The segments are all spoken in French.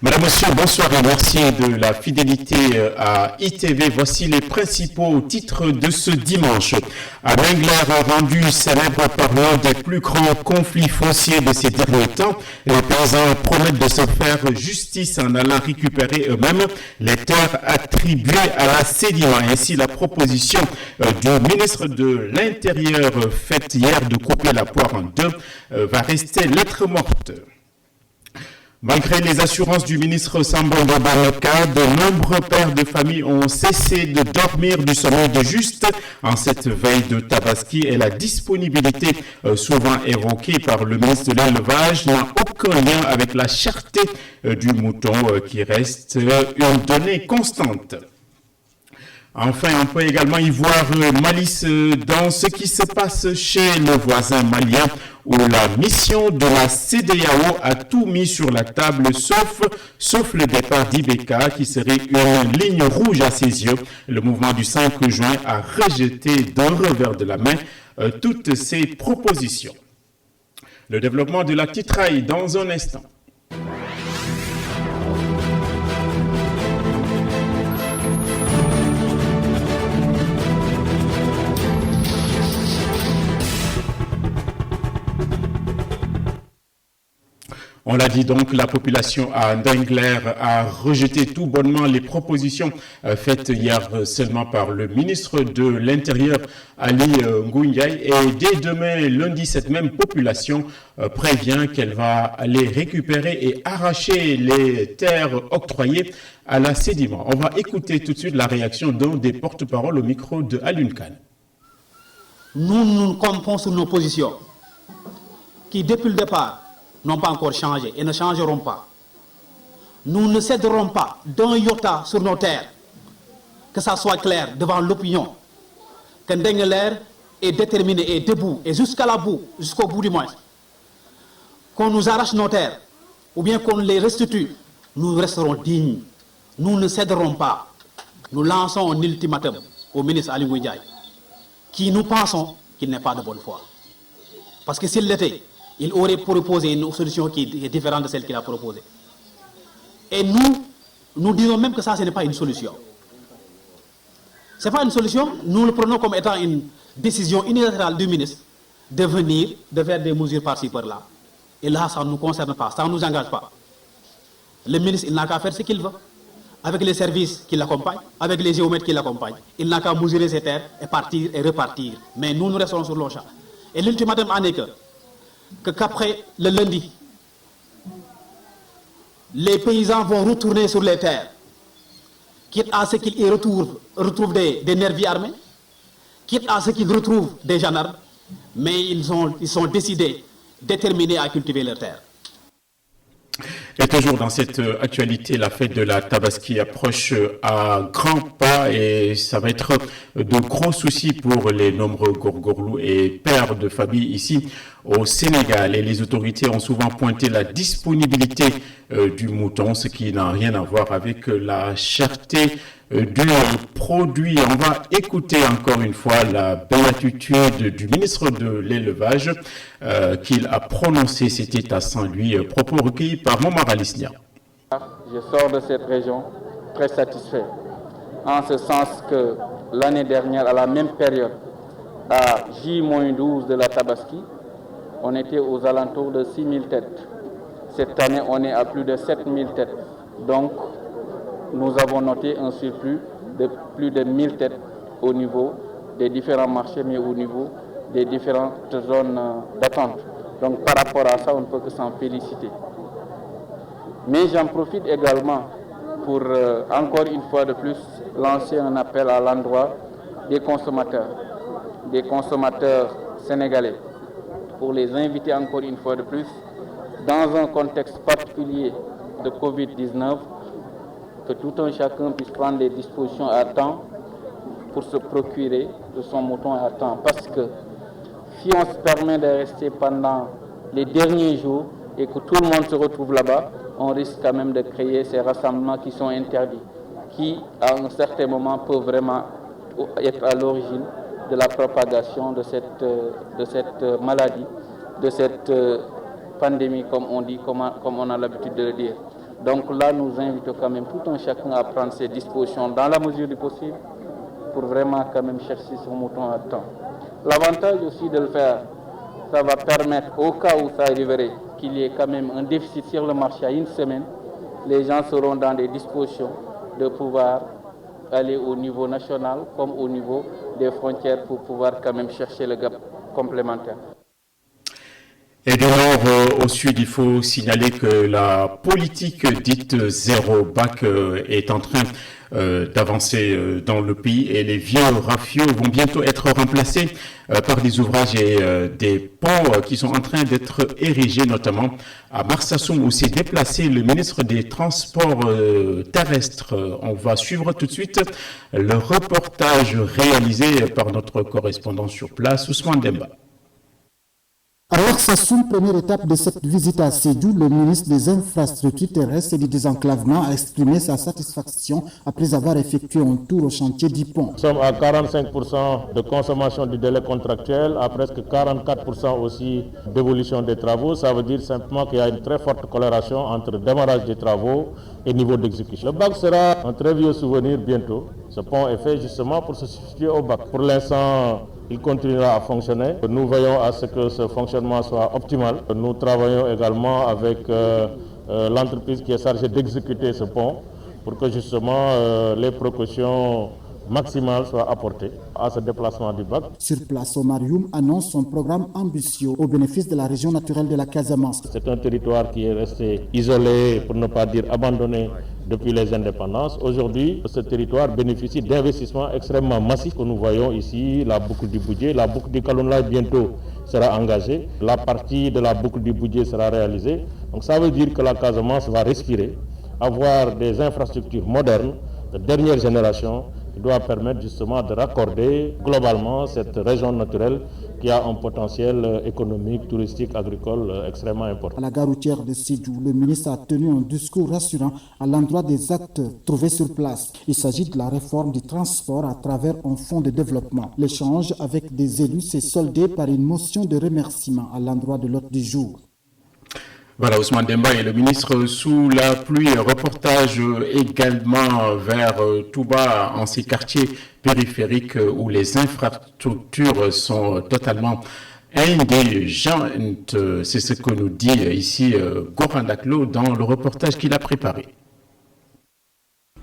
Madame, Monsieur, bonsoir et merci de la fidélité à ITV. Voici les principaux titres de ce dimanche. À Dengler, rendu célèbre par l'un des plus grands conflits fonciers de ces derniers temps, les paysans promettent de se faire justice en allant récupérer eux-mêmes les terres attribuées à la Sédima. Ainsi, la proposition du ministre de l'Intérieur faite hier de couper la poire en deux va rester lettre morte. Malgré les assurances du ministre Sambongo Baraka, de nombreux pères de famille ont cessé de dormir du sommeil de juste en cette veille de Tabaski et la disponibilité souvent évoquée par le ministre de l'Élevage n'a aucun lien avec la cherté du mouton qui reste une donnée constante. Enfin, on peut également y voir malice dans ce qui se passe chez le voisin malien où la mission de la CEDEAO a tout mis sur la table sauf le départ d'Ibeka qui serait une ligne rouge à ses yeux. Le mouvement du 5 juin a rejeté d'un revers de la main toutes ces propositions. Le développement de la titraille dans un instant. On l'a dit donc, la population à Dengler a rejeté tout bonnement les propositions faites hier seulement par le ministre de l'Intérieur, Ali Ngoundiaye. Et dès demain, lundi, cette même population prévient qu'elle va aller récupérer et arracher les terres octroyées à la Sédima. On va écouter tout de suite la réaction d'un des porte-parole au micro de Alioune Kane. Nous campons sur nos positions qui, depuis le départ, n'ont pas encore changé et ne changeront pas. Nous ne céderons pas d'un iota sur nos terres, que ça soit clair devant l'opinion, que Dengler est déterminé et debout, et jusqu'au bout du moins. Qu'on nous arrache nos terres, ou bien qu'on les restitue, nous resterons dignes. Nous ne céderons pas. Nous lançons un ultimatum au ministre Ali Ngoundiaye, qui nous pensons qu'il n'est pas de bonne foi. Parce que s'il l'était, il aurait proposé une solution qui est différente de celle qu'il a proposée. Et nous disons même que ça, ce n'est pas une solution. Ce n'est pas une solution, nous le prenons comme étant une décision unilatérale du ministre de venir, de faire des mesures par-ci, par-là. Et là, ça ne nous concerne pas, ça ne nous engage pas. Le ministre, il n'a qu'à faire ce qu'il veut, avec les services qui l'accompagnent, avec les géomètres qui l'accompagnent. Il n'a qu'à mesurer ses terres et partir et repartir. Mais nous resterons sur le champ. Et l'ultimatum en est qu'après le lundi, les paysans vont retourner sur les terres, quitte à ce qu'ils y retrouvent des nervis armés, quitte à ce qu'ils retrouvent des gendarmes, mais ils sont décidés, déterminés à cultiver leurs terres. Et toujours dans cette actualité, la fête de la Tabaski approche à grands pas et ça va être de gros soucis pour les nombreux Gorgorlous et pères de famille ici au Sénégal. Et les autorités ont souvent pointé la disponibilité du mouton, ce qui n'a rien à voir avec la cherté du produit. On va écouter encore une fois la béatitude du ministre de l'Élevage qu'il a prononcé, c'était à Saint-Louis, propos recueillis par Momar Alisnia. Je sors de cette région très satisfait, en ce sens que l'année dernière, à la même période, à J-12 de la Tabaski, on était aux alentours de 6 000 têtes. Cette année, on est à plus de 7 000 têtes. Donc, nous avons noté un surplus de plus de 1 000 têtes au niveau des différents marchés, mais au niveau des différentes zones d'attente. Donc par rapport à ça, on ne peut que s'en féliciter. Mais j'en profite également pour, encore une fois de plus, lancer un appel à l'endroit des consommateurs sénégalais, pour les inviter encore une fois de plus, dans un contexte particulier de Covid-19, que tout un chacun puisse prendre des dispositions à temps pour se procurer de son mouton à temps. Parce que si on se permet de rester pendant les derniers jours et que tout le monde se retrouve là-bas, on risque quand même de créer ces rassemblements qui sont interdits, qui à un certain moment peuvent vraiment être à l'origine de la propagation de cette maladie, de cette pandémie, comme on dit, comme on a l'habitude de le dire. Donc là, nous invitons quand même tout un chacun à prendre ses dispositions dans la mesure du possible pour vraiment quand même chercher son mouton à temps. L'avantage aussi de le faire, ça va permettre, au cas où ça arriverait, qu'il y ait quand même un déficit sur le marché à une semaine, les gens seront dans des dispositions de pouvoir aller au niveau national comme au niveau des frontières pour pouvoir quand même chercher le gap complémentaire. Et de nord au sud, il faut signaler que la politique dite zéro bac est en train d'avancer dans le pays et les vieux rafiaux vont bientôt être remplacés par des ouvrages et des ponts qui sont en train d'être érigés, notamment à Marsassoum où s'est déplacé le ministre des Transports terrestres. On va suivre tout de suite le reportage réalisé par notre correspondant sur place, Ousmane Demba. À Marsassoum, première étape de cette visite à Sédhiou, le ministre des Infrastructures terrestres et du désenclavement a exprimé sa satisfaction après avoir effectué un tour au chantier du pont. Nous sommes à 45% de consommation du délai contractuel, à presque 44% aussi d'évolution des travaux. Ça veut dire simplement qu'il y a une très forte corrélation entre démarrage des travaux et niveau d'exécution. Le bac sera un très vieux souvenir bientôt. Ce pont est fait justement pour se substituer au bac. Pour l'instant, il continuera à fonctionner. Nous veillons à ce que ce fonctionnement soit optimal. Nous travaillons également avec l'entreprise qui est chargée d'exécuter ce pont pour que justement les précautions maximales soient apportées à ce déplacement du bac. Sur place, Omar Youm annonce son programme ambitieux au bénéfice de la région naturelle de la Casamance. C'est un territoire qui est resté isolé, pour ne pas dire abandonné, depuis les indépendances. Aujourd'hui, ce territoire bénéficie d'investissements extrêmement massifs que nous voyons ici. La boucle du Boudjé, la boucle du Kalonla bientôt sera engagée. La partie de la boucle du Boudjé sera réalisée. Donc ça veut dire que la Casamance va respirer, avoir des infrastructures modernes de dernière génération qui doit permettre justement de raccorder globalement cette région naturelle qui a un potentiel économique, touristique, agricole extrêmement important. À la gare routière de Sédhiou, le ministre a tenu un discours rassurant à l'endroit des acteurs trouvés sur place. Il s'agit de la réforme du transport à travers un fonds de développement. L'échange avec des élus s'est soldé par une motion de remerciement à l'endroit de l'hôte du jour. Voilà, Ousmane Demba et le ministre sous la pluie. Reportage également vers Touba, en ces quartiers périphériques où les infrastructures sont totalement indigentes. C'est ce que nous dit ici Goran Daklo dans le reportage qu'il a préparé.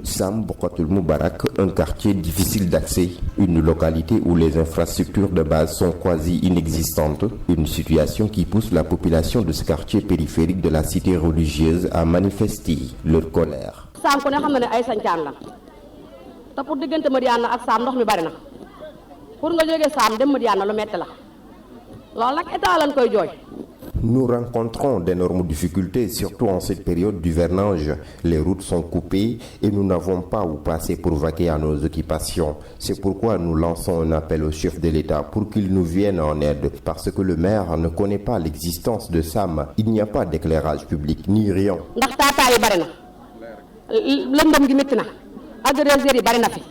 Sam Bokatul Moubarak, un quartier difficile d'accès, une localité où les infrastructures de base sont quasi inexistantes, une situation qui pousse la population de ce quartier périphérique de la cité religieuse à manifester leur colère. Sam ko ne xam na ne ay sancaan la te pour diggante Madiyana ak Sam ndox mi bari na pour nga jógee Sam dem Madiyana lu metti la loolu nag état lañ koy jooy. Nous rencontrons d'énormes difficultés, surtout en cette période d'hivernage. Les routes sont coupées et nous n'avons pas où passer pour vaquer à nos occupations. C'est pourquoi nous lançons un appel au chef de l'État pour qu'il nous vienne en aide, parce que le maire ne connaît pas l'existence de Sam. Il n'y a pas d'éclairage public, ni rien. ndax taataa yi bari na lëndëm gi métti na agresseurs yi bari na fi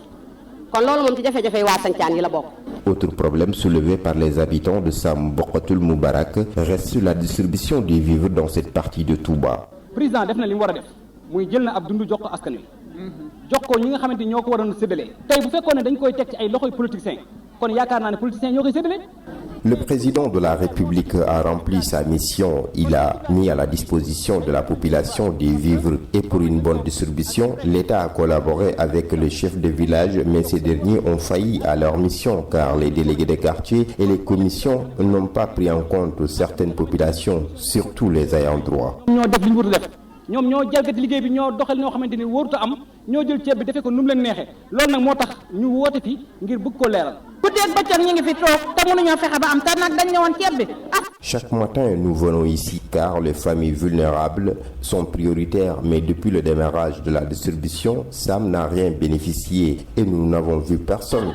kon loolu moom ci jafe-jafe yi waa sancaan yi la bokk. Autre problème soulevé par les habitants de Sam Bokatul Moubarak reste la distribution des vivres dans cette partie de Touba. président def na li mu war a def muy jël na ab dund jox ko askan wi jox ko ñi nga xamante ni ñoo ko waroon a séddale tey bu fekkoon ne dañ koy teg ci ay loxoy politiciens kon yaakaar naa ne politiciens ñoo koy séddale. Le président de la République a rempli sa mission. Il a mis à la disposition de la population des vivres et pour une bonne distribution, l'État a collaboré avec les chefs de village, mais ces derniers ont failli à leur mission car les délégués de quartier et les commissions n'ont pas pris en compte certaines populations, surtout les ayants droit. ñoo def li ñu war a def ñoom ñoo jalgati liggéey bi ñoo doxal ñoo xamante ni wóorut a am ñoo jël ceeb bi defee ko nu mu leen neexee loolu nag moo tax ñu woote fi ngir bëgg ko leeral. Chaque matin, nous venons ici car les familles vulnérables sont prioritaires, mais depuis le démarrage de la distribution, Sam n'a rien bénéficié et nous n'avons vu personne.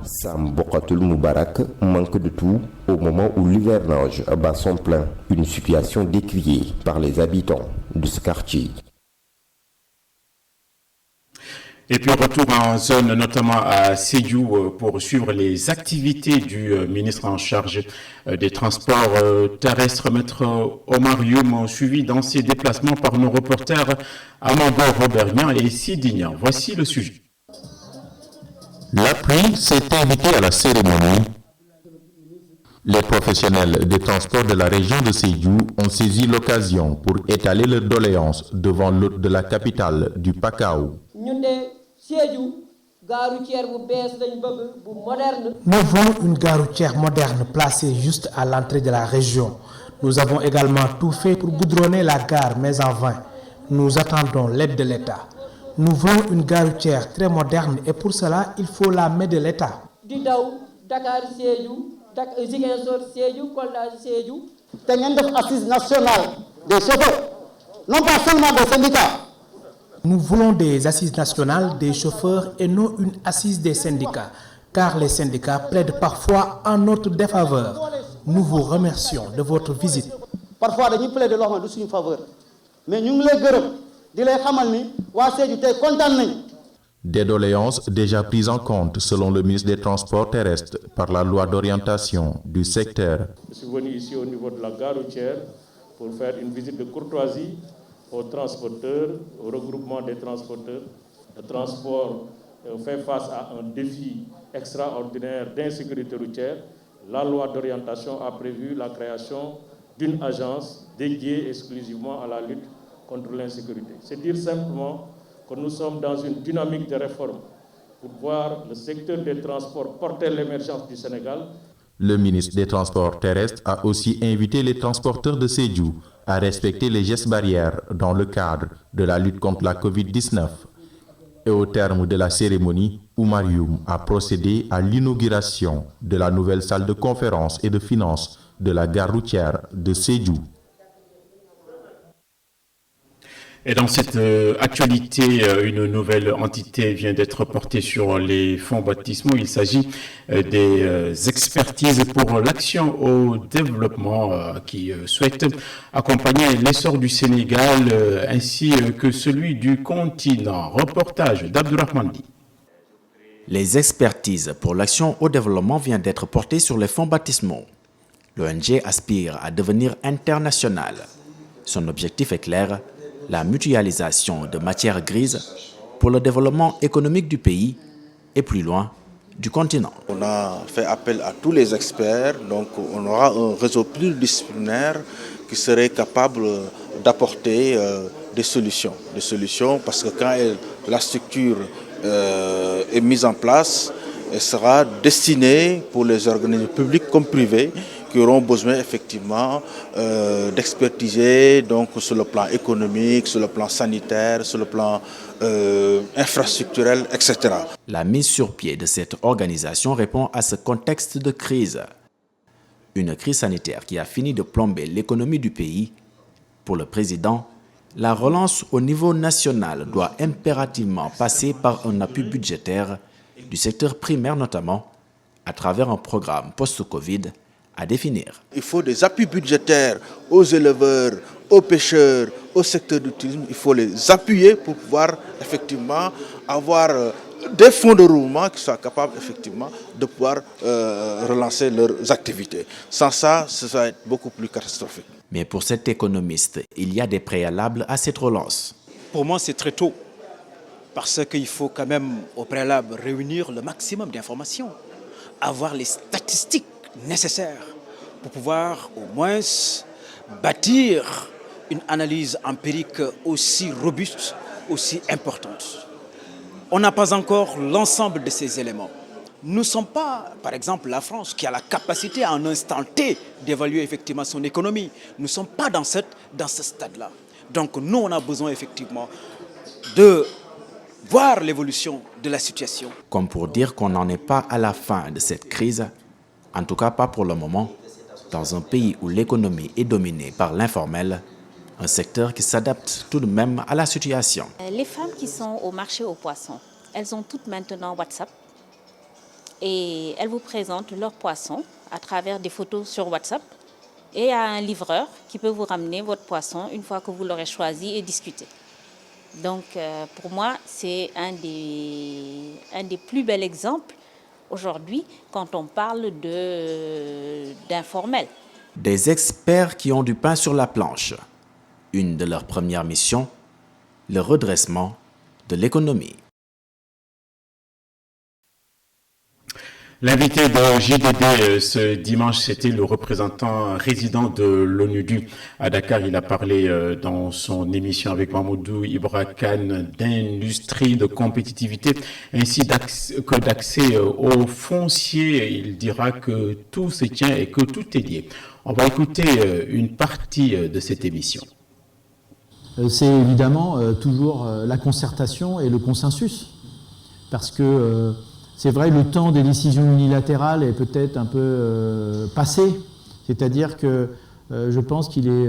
Sam Bokatul Moubarak manque de tout au moment où l'hivernage bat son plein, une situation décriée par les habitants de ce quartier. Et puis retour en zone, notamment à Sédhiou, pour suivre les activités du ministre en charge des transports terrestres, Maître Omar Youm, suivi dans ses déplacements par nos reporters Amando Robertien et Sidignan. Voici le sujet. L'APRI s'est invité à la cérémonie. Les professionnels des transports de la région de Sédhiou ont saisi l'occasion pour étaler leurs doléances devant l'hôte de la capitale du Pakao. Nous voulons une gare routière moderne placée juste à l'entrée de la région. Nous avons également tout fait pour goudronner la gare, mais en vain. Nous attendons l'aide de l'État. Nous voulons une gare routière très moderne et pour cela, il faut la main de l'État. Assise nationale des chauffeurs, non pas seulement des syndicats. Nous voulons des assises nationales des chauffeurs et non une assise des syndicats, car les syndicats plaident parfois en notre défaveur. Nous vous remercions de votre visite. Parfois, nous plaidons de notre faveur, mais nous les remercions. Des doléances déjà prises en compte selon le ministre des Transports terrestres par la loi d'orientation du secteur. Je suis venu ici au niveau de la gare routière pour faire une visite de courtoisie aux transporteurs, au regroupement des transporteurs. Le transport fait face à un défi extraordinaire d'insécurité routière. La loi d'orientation a prévu la création d'une agence dédiée exclusivement à la lutte contre l'insécurité. C'est dire simplement que nous sommes dans une dynamique de réforme pour voir le secteur des transports porter l'émergence du Sénégal. Le ministre des Transports terrestres a aussi invité les transporteurs de Sédhiou à respecter les gestes barrières dans le cadre de la lutte contre la Covid-19. Et au terme de la cérémonie, Omar Youm a procédé à l'inauguration de la nouvelle salle de conférence et de finances de la gare routière de Sédhiou. Et dans cette actualité, une nouvelle entité vient d'être portée sur les fonds baptismaux. Il s'agit des expertises pour l'action au développement qui souhaitent accompagner l'essor du Sénégal ainsi que celui du continent. Reportage d'Abdourahmane Di. Les expertises pour l'action au développement viennent d'être portées sur les fonds baptismaux. L'ONG aspire à devenir internationale. Son objectif est clair, la mutualisation de matières grises pour le développement économique du pays et plus loin du continent. On a fait appel à tous les experts, donc on aura un réseau pluridisciplinaire qui serait capable d'apporter des solutions parce que quand la structure est mise en place, elle sera destinée pour les organismes publics comme privés qui auront besoin effectivement d'expertiser donc sur le plan économique, sur le plan sanitaire, sur le plan infrastructurel, etc. La mise sur pied de cette organisation répond à ce contexte de crise. Une crise sanitaire qui a fini de plomber l'économie du pays. Pour le président, la relance au niveau national doit impérativement passer par un appui budgétaire du secteur primaire notamment, à travers un programme post-Covid à définir. Il faut des appuis budgétaires aux éleveurs, aux pêcheurs, au secteur du tourisme. Il faut les appuyer pour pouvoir effectivement avoir des fonds de roulement qui soient capables effectivement de pouvoir relancer leurs activités. Sans ça, ça va être beaucoup plus catastrophique. Mais pour cet économiste, il y a des préalables à cette relance. Pour moi, c'est très tôt. Parce qu'il faut quand même au préalable réunir le maximum d'informations, avoir les statistiques nécessaires pour pouvoir au moins bâtir une analyse empirique aussi robuste, aussi importante. On n'a pas encore l'ensemble de ces éléments. Nous ne sommes pas, par exemple, la France qui a la capacité à un instant T d'évaluer effectivement son économie. Nous ne sommes pas dans ce stade-là. Donc nous, on a besoin effectivement de voir l'évolution de la situation. Comme pour dire qu'on n'en est pas à la fin de cette crise, en tout cas pas pour le moment, dans un pays où l'économie est dominée par l'informel, un secteur qui s'adapte tout de même à la situation. Les femmes qui sont au marché aux poissons, elles ont toutes maintenant WhatsApp et elles vous présentent leurs poissons à travers des photos sur WhatsApp et il y a un livreur qui peut vous ramener votre poisson une fois que vous l'aurez choisi et discuté. Donc, pour moi, c'est un des plus bels exemples aujourd'hui quand on parle d'informel. Des experts qui ont du pain sur la planche. Une de leurs premières missions, le redressement de l'économie. L'invité de JDD ce dimanche, c'était le représentant résident de l'ONUDU à Dakar. Il a parlé dans son émission avec Mamoudou Ibra Kane d'industrie, de compétitivité, ainsi que d'accès au foncier. Il dira que tout se tient et que tout est lié. On va écouter une partie de cette émission. C'est évidemment toujours la concertation et le consensus. Parce que c'est vrai, le temps des décisions unilatérales est peut-être un peu passé. C'est-à-dire que je pense qu'il est,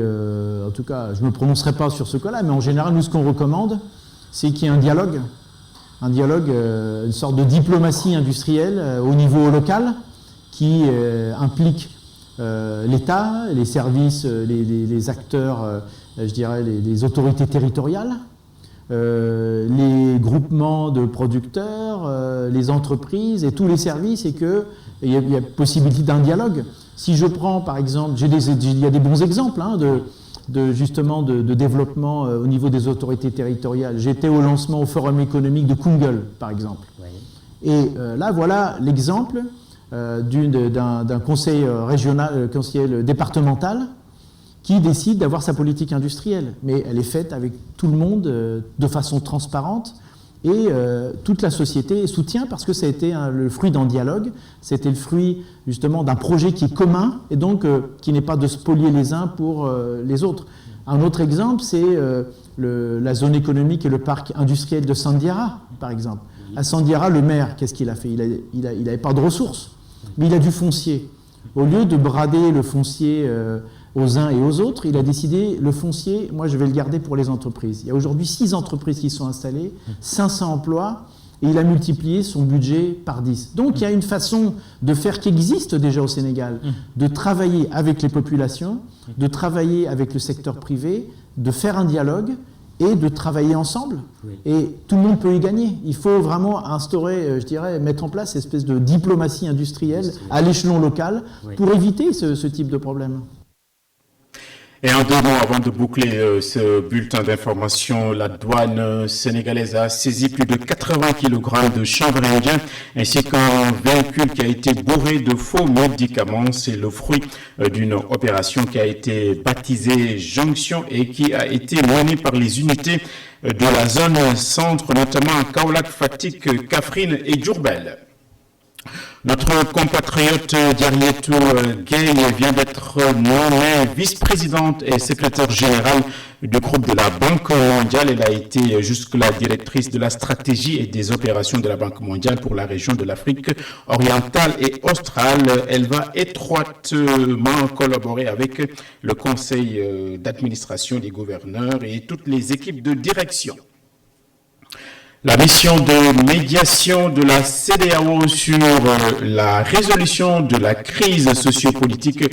en tout cas, je ne me prononcerai pas sur ce cas-là, mais en général, nous, ce qu'on recommande, c'est qu'il y ait un dialogue, une sorte de diplomatie industrielle au niveau local qui implique l'État, les services, les acteurs, je dirais, les autorités territoriales, les groupements de producteurs, les entreprises et tous les services, et qu'il y a possibilité d'un dialogue. Si je prends par exemple, il y a des bons exemples justement de développement au niveau des autorités territoriales. J'étais au lancement au Forum économique de Kungl, par exemple. Oui. Et là, voilà l'exemple d'un conseil régional, conseil départemental, qui décide d'avoir sa politique industrielle. Mais elle est faite avec tout le monde de façon transparente, et toute la société soutient, parce que ça a été le fruit d'un dialogue, c'était le fruit justement d'un projet qui est commun, et donc qui n'est pas de spolier les uns pour les autres. Un autre exemple, c'est la zone économique et le parc industriel de Sandiara, par exemple. À Sandiara, le maire, qu'est-ce qu'il a fait? Il n'avait pas de ressources, mais il a du foncier. Au lieu de brader le foncier aux uns et aux autres, il a décidé, le foncier, moi je vais le garder pour les entreprises. Il y a aujourd'hui 6 entreprises qui sont installées, 500 emplois, et il a multiplié son budget par 10. Donc il y a une façon de faire qui existe déjà au Sénégal, de travailler avec les populations, de travailler avec le secteur privé, de faire un dialogue et de travailler ensemble. Et tout le monde peut y gagner. Il faut vraiment instaurer, je dirais, mettre en place une espèce de diplomatie industrielle à l'échelon local pour éviter ce type de problème. Et en 2 mots, avant de boucler ce bulletin d'information, la douane sénégalaise a saisi plus de 80 kg de chanvre indien ainsi qu'un véhicule qui a été bourré de faux médicaments. C'est le fruit d'une opération qui a été baptisée Jonction et qui a été menée par les unités de la zone centre, notamment Kaolack, Fatick, Kaffrine et Diourbel. Notre compatriote Diarietou Gueye vient d'être nommée vice-présidente et secrétaire générale du groupe de la Banque mondiale. Elle a été jusque-là directrice de la stratégie et des opérations de la Banque mondiale pour la région de l'Afrique orientale et australe. Elle va étroitement collaborer avec le conseil d'administration des gouverneurs et toutes les équipes de direction. La mission de médiation de la CEDEAO sur la résolution de la crise sociopolitique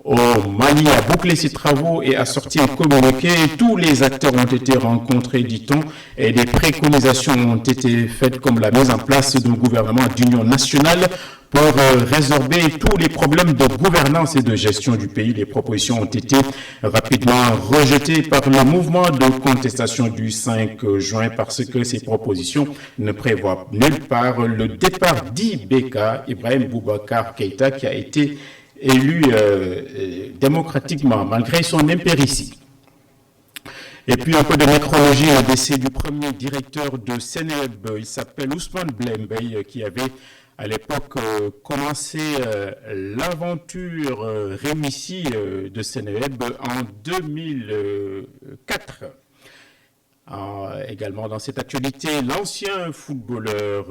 au Mali a bouclé ses travaux et a sorti un communiqué. Tous les acteurs ont été rencontrés, dit-on, et des préconisations ont été faites comme la mise en place d'un gouvernement d'union nationale pour résorber tous les problèmes de gouvernance et de gestion du pays. Les propositions ont été rapidement rejetées par le mouvement de contestation du 5 juin parce que ces propositions ne prévoient nulle part le départ d'IBK, Ibrahim Boubacar Keïta, qui a été élu démocratiquement malgré son impéritie. Et puis un peu de nécrologie, le décès du premier directeur de Seneweb, il s'appelle Ousmane Blembey, qui avait à l'époque commencé l'aventure Rémissi de Seneweb en 2004. Également dans cette actualité, l'ancien footballeur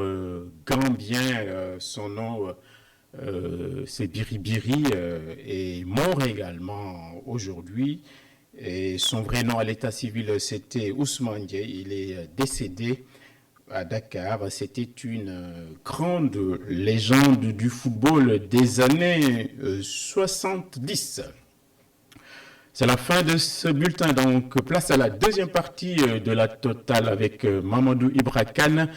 gambien, son nom c'est Biribiri, est mort également aujourd'hui. Et son vrai nom à l'état civil, c'était Ousmane Dieye. Il est décédé à Dakar. C'était une grande légende du football des années 70. C'est la fin de ce bulletin, donc place à la deuxième partie de la totale avec Mamadou Ibra Kane.